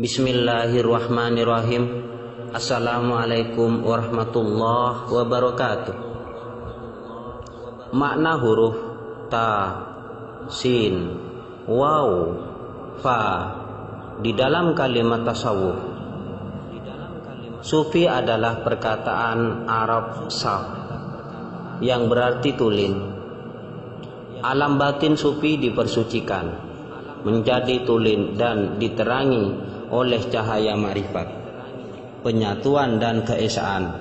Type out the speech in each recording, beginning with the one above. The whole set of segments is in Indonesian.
Bismillahirrahmanirrahim. Assalamualaikum warahmatullahi wabarakatuh. Makna huruf ta, sin, waw, fa di dalam kalimat tasawuf. Sufi adalah perkataan Arab saf yang berarti tulin. Alam batin sufi dipersucikan menjadi tulin dan diterangi oleh cahaya ma'rifat, penyatuan dan keesaan.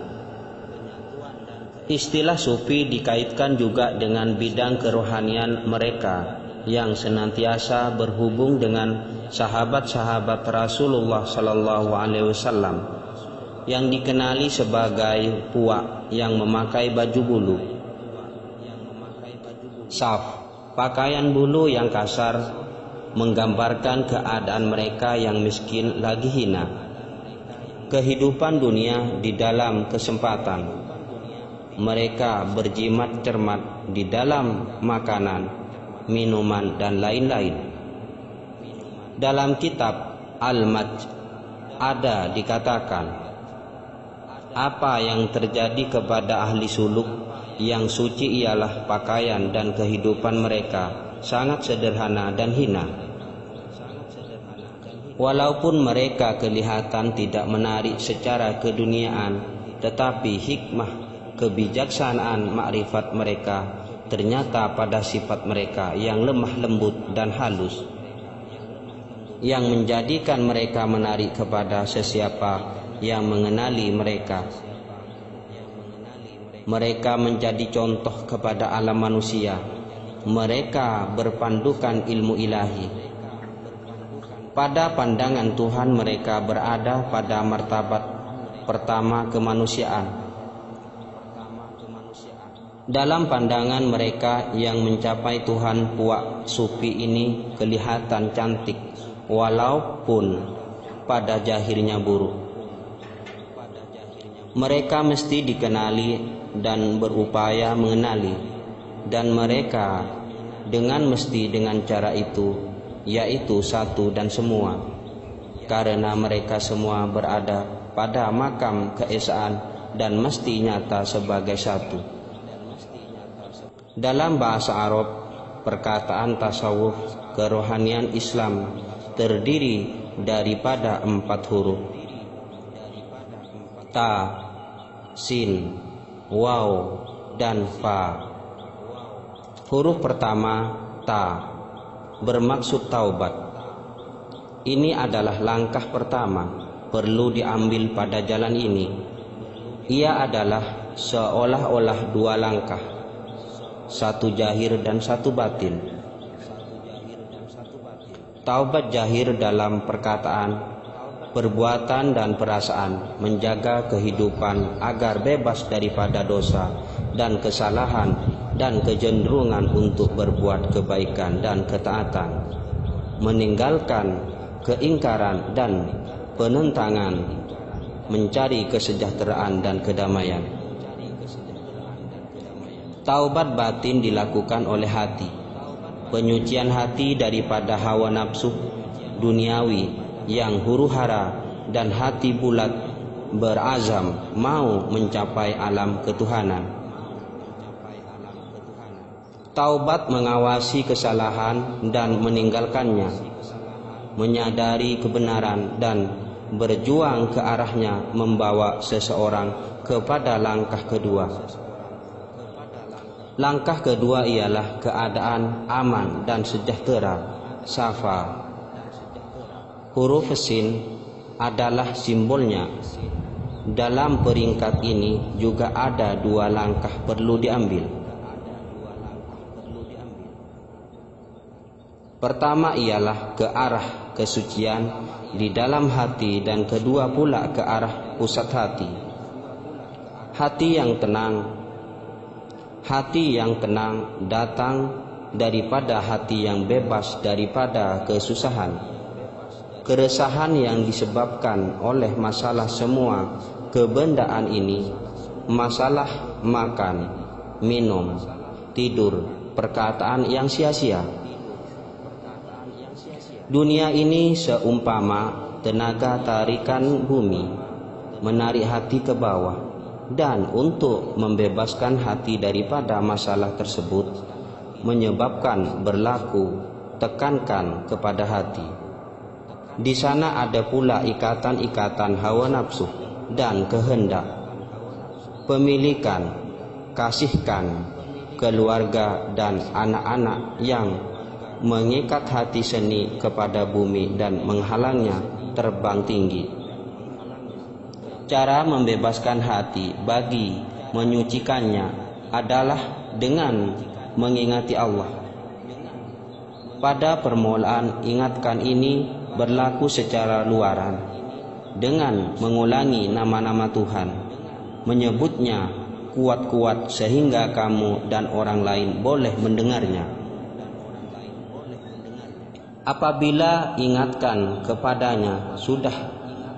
Istilah sufi dikaitkan juga dengan bidang kerohanian mereka yang senantiasa berhubung dengan sahabat-sahabat Rasulullah Sallallahu Alaihi Wasallam yang dikenali sebagai puak yang memakai baju bulu. Saf, pakaian bulu yang kasar, menggambarkan keadaan mereka yang miskin lagi hina. Kehidupan dunia di dalam kesempatan. Mereka berjimat cermat di dalam makanan, minuman dan lain-lain. Dalam kitab Al-Majd ada dikatakan, apa yang terjadi kepada ahli suluk yang suci ialah pakaian dan kehidupan mereka sangat sederhana dan hina. Walaupun mereka kelihatan tidak menarik secara keduniaan, tetapi hikmah, kebijaksanaan, makrifat mereka ternyata pada sifat mereka yang lemah lembut dan halus, yang menjadikan mereka menarik kepada sesiapa yang mengenali mereka. Mereka menjadi contoh kepada alam manusia. Mereka berpandukan ilmu ilahi. Pada pandangan Tuhan mereka berada pada martabat pertama kemanusiaan. Dalam pandangan mereka yang mencapai Tuhan, puak sufi ini kelihatan cantik walaupun pada zahirnya buruk. Mereka mesti dikenali dan berupaya mengenali, dan mereka dengan cara itu, yaitu satu dan semua, karena mereka semua berada pada makam keesaan dan mesti nyata sebagai satu. Dalam bahasa Arab, perkataan tasawuf kerohanian Islam terdiri daripada 4 huruf: ta, sin, waw, dan fa. Huruf pertama, ta, bermaksud taubat. Ini adalah langkah pertama perlu diambil pada jalan ini. Ia adalah seolah-olah 2 langkah, satu jahir dan satu batin. Taubat jahir dalam perkataan, perbuatan dan perasaan, menjaga kehidupan agar bebas daripada dosa dan kesalahan dan kecenderungan untuk berbuat kebaikan dan ketaatan, meninggalkan keingkaran dan penentangan, mencari kesejahteraan dan kedamaian. Taubat batin dilakukan oleh hati, penyucian hati daripada hawa nafsu duniawi yang huru-hara dan hati bulat berazam mau mencapai alam ketuhanan. Taubat mengawasi kesalahan dan meninggalkannya, menyadari kebenaran dan berjuang ke arahnya, membawa seseorang kepada langkah kedua. Langkah kedua ialah keadaan aman dan sejahtera, safa. Huruf sin adalah simbolnya. Dalam peringkat ini juga ada 2 langkah perlu diambil. Pertama ialah ke arah kesucian di dalam hati, dan kedua pula ke arah pusat hati. Hati yang tenang datang daripada hati yang bebas daripada kesusahan, keresahan yang disebabkan oleh masalah semua kebendaan ini, masalah makan, minum, tidur, perkataan yang sia-sia. Dunia ini seumpama tenaga tarikan bumi, menarik hati ke bawah, dan untuk membebaskan hati daripada masalah tersebut, menyebabkan berlaku tekankan kepada hati. Di sana ada pula ikatan-ikatan hawa nafsu dan kehendak, pemilikan, kasihkan, keluarga dan anak-anak yang mengikat hati seni kepada bumi dan menghalangnya terbang tinggi. Cara membebaskan hati bagi menyucikannya adalah dengan mengingati Allah. Pada permulaan ingatkan ini berlaku secara luaran dengan mengulangi nama-nama Tuhan, menyebutnya kuat-kuat sehingga kamu dan orang lain boleh mendengarnya. Apabila ingatkan kepadanya sudah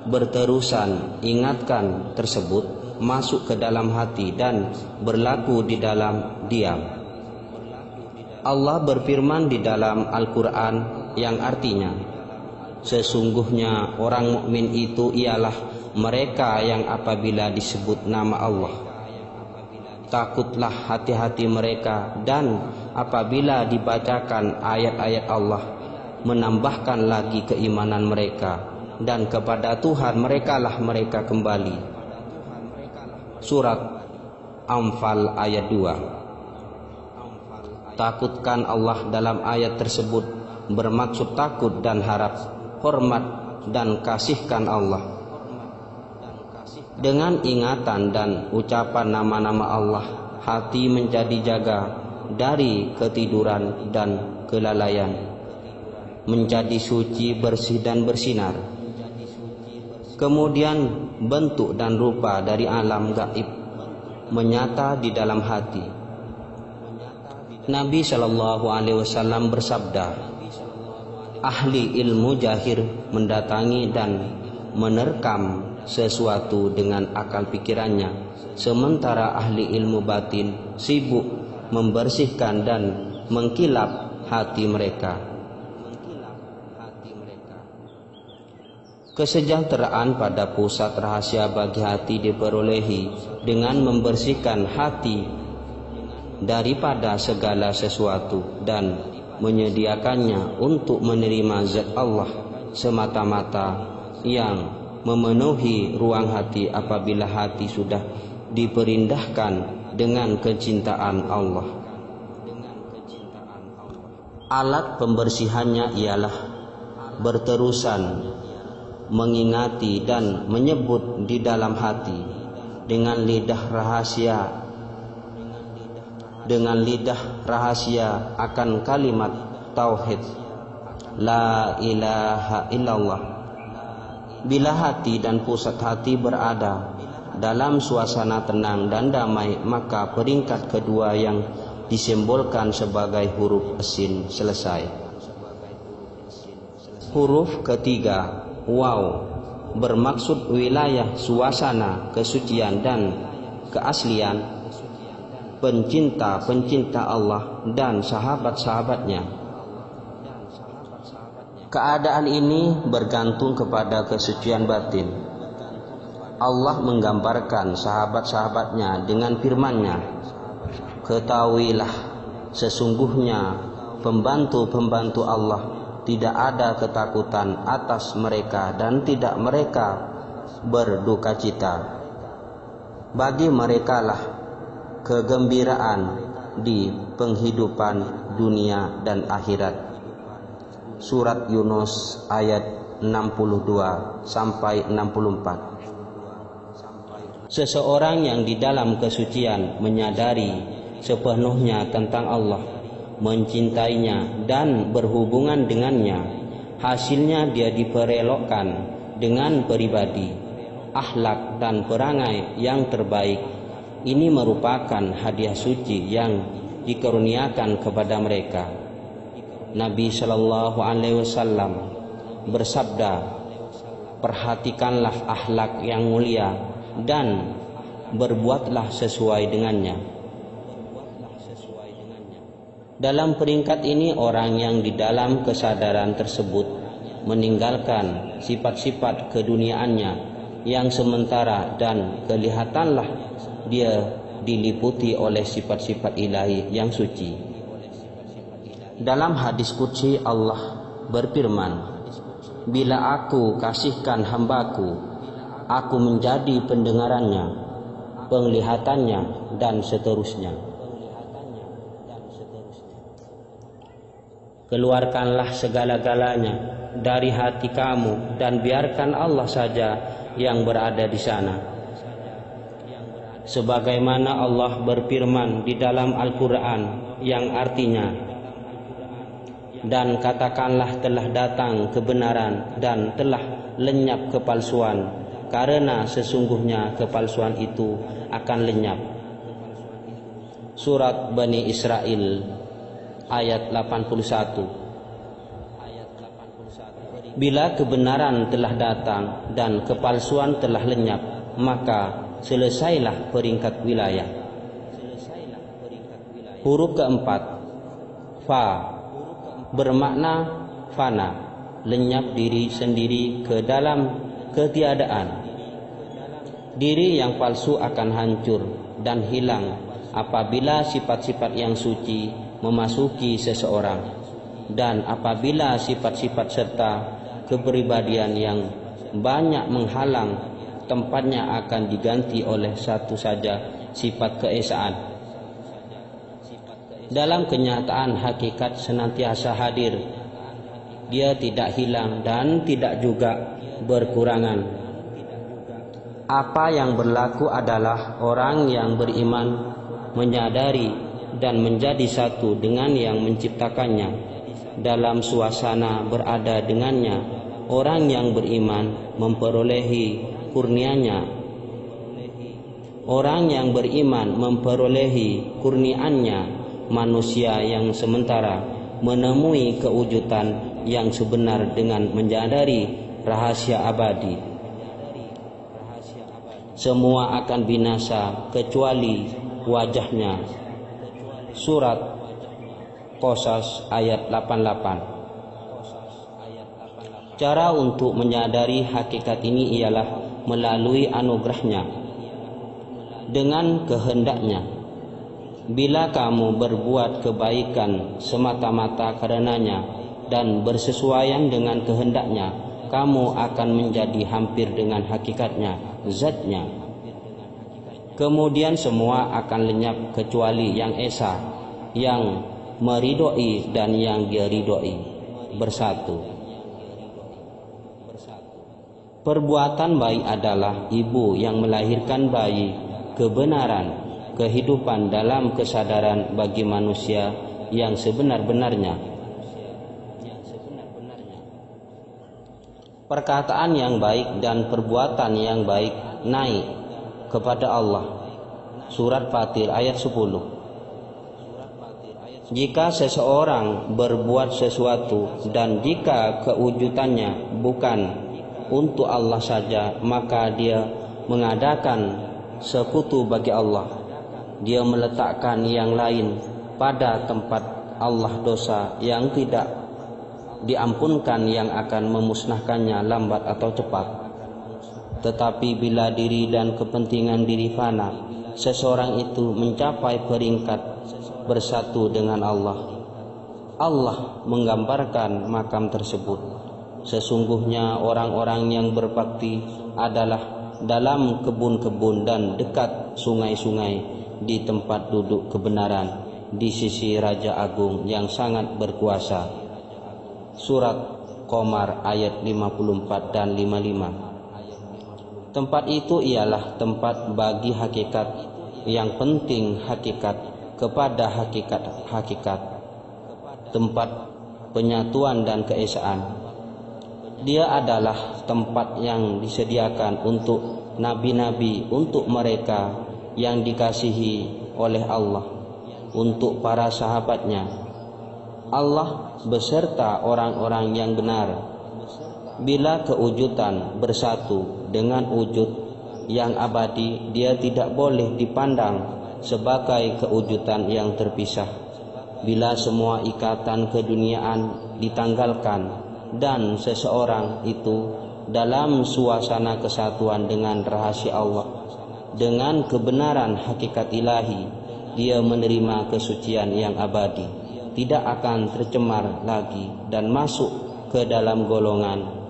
berterusan, ingatkan tersebut masuk ke dalam hati dan berlaku di dalam diam. Allah berfirman di dalam Al-Quran yang artinya, sesungguhnya orang mukmin itu ialah mereka yang apabila disebut nama Allah, takutlah hati-hati mereka, dan apabila dibacakan ayat-ayat Allah, menambahkan lagi keimanan mereka, dan kepada Tuhan merekalah mereka kembali. Surat Anfal ayat 2. Takutkan Allah dalam ayat tersebut bermaksud takut dan harap, hormat dan kasihkan Allah. Dengan ingatan dan ucapan nama-nama Allah, hati menjadi jaga dari ketiduran dan kelalaian, menjadi suci, bersih dan bersinar. Kemudian bentuk dan rupa dari alam gaib menyata di dalam hati. Nabi SAW bersabda, ahli ilmu jahir mendatangi dan menerkam sesuatu dengan akal pikirannya, sementara ahli ilmu batin sibuk membersihkan dan mengkilap hati mereka. Kesejahteraan pada pusat rahasia bagi hati diperolehi dengan membersihkan hati daripada segala sesuatu dan menyediakannya untuk menerima zat Allah semata-mata yang memenuhi ruang hati apabila hati sudah diperindahkan dengan kecintaan Allah. Alat pembersihannya ialah berterusan mengingati dan menyebut di dalam hati dengan lidah rahasia akan kalimat tauhid la ilaha illallah. Bila hati dan pusat hati berada dalam suasana tenang dan damai, maka peringkat kedua yang disimbolkan sebagai huruf sin selesai. Huruf ketiga waw bermaksud wilayah suasana kesucian dan keaslian, pencinta-pencinta Allah dan sahabat-sahabatnya. Keadaan ini bergantung kepada kesucian batin. Allah menggambarkan sahabat-sahabatnya dengan firman-Nya, ketahuilah sesungguhnya pembantu-pembantu Allah tidak ada ketakutan atas mereka dan tidak mereka berduka cita. Bagi merekalah kegembiraan di penghidupan dunia dan akhirat. Surat Yunus ayat 62 sampai 64. Seseorang yang di dalam kesucian menyadari sepenuhnya tentang Allah, mencintainya dan berhubungan dengannya, hasilnya dia diperelokkan dengan pribadi, akhlak dan perangai yang terbaik. Ini merupakan hadiah suci yang dikaruniakan kepada mereka. Nabi SAW bersabda, perhatikanlah akhlak yang mulia dan berbuatlah sesuai dengannya. Dalam peringkat ini, orang yang di dalam kesadaran tersebut meninggalkan sifat-sifat keduniaannya yang sementara, dan kelihatanlah dia diliputi oleh sifat-sifat ilahi yang suci. Dalam hadis qudsi Allah berfirman, "Bila aku kasihkan hambaku, aku menjadi pendengarannya, penglihatannya, dan seterusnya." Keluarkanlah segala-galanya dari hati kamu dan biarkan Allah saja yang berada di sana. Sebagaimana Allah berfirman di dalam Al-Quran yang artinya, "Dan katakanlah telah datang kebenaran dan telah lenyap kepalsuan, karena sesungguhnya kepalsuan itu akan lenyap." Surat Bani Israel ayat 81. Bila kebenaran telah datang dan kepalsuan telah lenyap, maka selesailah peringkat wilayah. Huruf keempat, fa, bermakna fana, lenyap diri sendiri ke dalam ketiadaan. Diri yang palsu akan hancur dan hilang apabila sifat-sifat yang suci memasuki seseorang, dan apabila sifat-sifat serta kepribadian yang banyak menghalang, tempatnya akan diganti oleh satu saja sifat keesaan. Dalam kenyataan hakikat senantiasa hadir, dia tidak hilang dan tidak juga berkurangan. Apa yang berlaku adalah orang yang beriman menyadari dan menjadi satu dengan yang menciptakannya. Dalam suasana berada dengannya, orang yang beriman memperolehi kurnianya. Orang yang beriman memperolehi kurniaannya. Manusia yang sementara menemui kewujudan yang sebenar dengan menyadari rahasia abadi. Semua akan binasa kecuali wajahnya. Surat Qasas ayat 88. Cara untuk menyadari hakikat ini ialah melalui anugerahnya, dengan kehendaknya. Bila kamu berbuat kebaikan semata-mata karenanya dan bersesuaian dengan kehendaknya, kamu akan menjadi hampir dengan hakikatnya, zatnya. Kemudian semua akan lenyap kecuali yang esa, yang meridoi dan yang dia ridoi, bersatu. Perbuatan baik adalah ibu yang melahirkan bayi kebenaran, kehidupan dalam kesadaran bagi manusia yang sebenar-benarnya. Perkataan yang baik dan perbuatan yang baik naik kepada Allah. Surat Fatir ayat 10. Jika seseorang berbuat sesuatu dan jika kewujudannya bukan untuk Allah saja, maka dia mengadakan sekutu bagi Allah. Dia meletakkan yang lain pada tempat Allah, dosa yang tidak diampunkan yang akan memusnahkannya lambat atau cepat. Tetapi bila diri dan kepentingan diri fana, seseorang itu mencapai peringkat bersatu dengan Allah. Allah menggambarkan makam tersebut. Sesungguhnya orang-orang yang berbakti adalah dalam kebun-kebun dan dekat sungai-sungai, di tempat duduk kebenaran di sisi Raja Agung yang sangat berkuasa. Surat Qamar ayat 54 dan 55. Tempat itu ialah tempat bagi hakikat yang penting, hakikat kepada hakikat-hakikat, tempat penyatuan dan keesaan. Dia adalah tempat yang disediakan untuk nabi-nabi, untuk mereka yang dikasihi oleh Allah, untuk para sahabatnya. Allah beserta orang-orang yang benar. Bila kewujudan bersatu dengan wujud yang abadi, dia tidak boleh dipandang sebagai kewujudan yang terpisah. Bila semua ikatan keduniaan ditanggalkan, dan seseorang itu dalam suasana kesatuan dengan rahasia Allah, dengan kebenaran hakikat ilahi, dia menerima kesucian yang abadi, tidak akan tercemar lagi dan masuk ke dalam golongan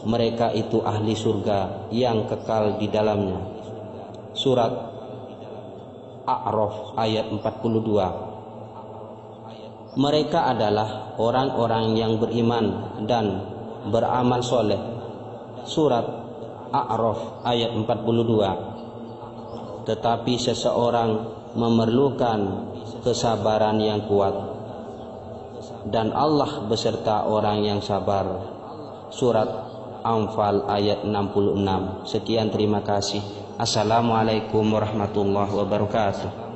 mereka itu ahli surga yang kekal di dalamnya. Surat A'raf ayat 42. Mereka adalah orang-orang yang beriman dan beramal soleh. Surat A'raf ayat 42. Tetapi seseorang memerlukan kesabaran yang kuat, dan Allah beserta orang yang sabar. Surat Anfal ayat 66. Sekian, terima kasih. Assalamualaikum warahmatullahi wabarakatuh.